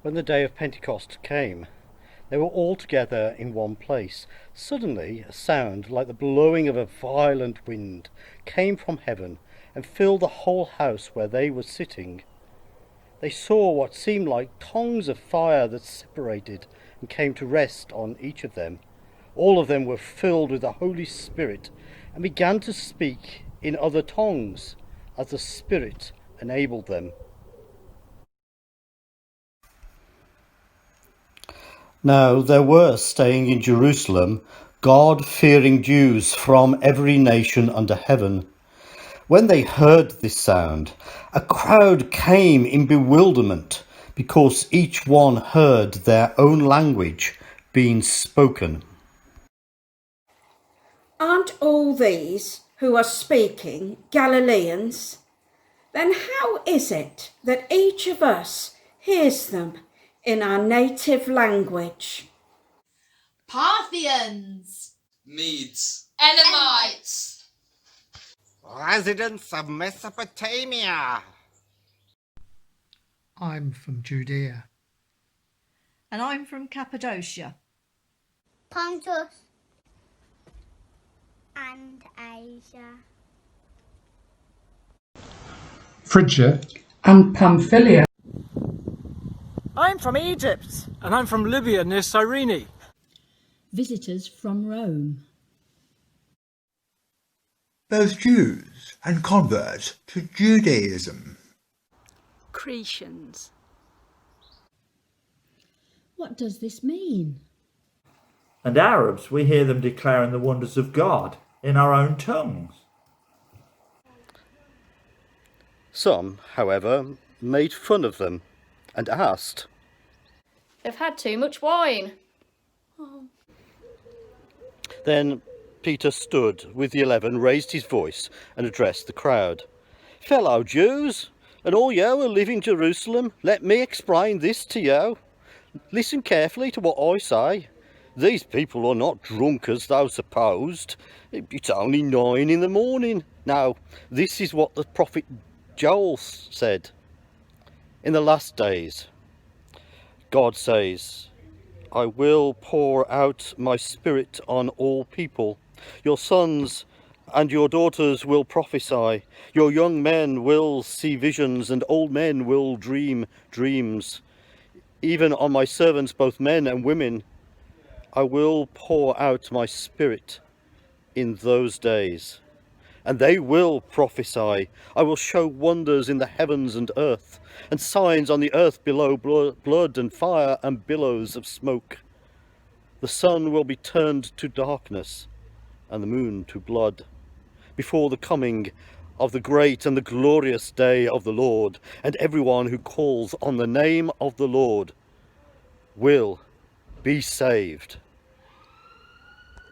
When the day of Pentecost came, they were all together in one place. Suddenly a sound like the blowing of a violent wind came from heaven and filled the whole house where they were sitting. They saw what seemed like tongues of fire that separated and came to rest on each of them. All of them were filled with the Holy Spirit and began to speak in other tongues as the Spirit enabled them. Now there were staying in Jerusalem God-fearing Jews from every nation under heaven. When they heard this sound, a crowd came in bewilderment because each one heard their own language being spoken. Aren't all these who are speaking Galileans? Then how is it that each of us hears them in our native language? Parthians, Medes, Elamites, residents of Mesopotamia. I'm from Judea. And I'm from Cappadocia, Pontus and Asia, Phrygia and Pamphylia. I'm from Egypt. And I'm from Libya near Cyrene. Visitors from Rome. Both Jews and converts to Judaism. Cretians. What does this mean? And Arabs, we hear them declaring the wonders of God in our own tongues. Some, however, made fun of them and asked, "They've had too much wine." Oh. Then Peter stood with the 11, raised his voice and addressed the crowd. "Fellow Jews, and all you who live in Jerusalem, let me explain this to you. Listen carefully to what I say. These people are not drunk as thou supposed. It's only 9 in the morning. Now, this is what the prophet Joel said. In the last days, God says, I will pour out my spirit on all people. Your sons and your daughters will prophesy. Your young men will see visions, and old men will dream dreams. Even on my servants, both men and women, I will pour out my spirit in those days, and they will prophesy. I will show wonders in the heavens and earth, and signs on the earth below, blood and fire and billows of smoke. The sun will be turned to darkness, and the moon to blood, before the coming of the great and the glorious day of the Lord, and everyone who calls on the name of the Lord will be saved.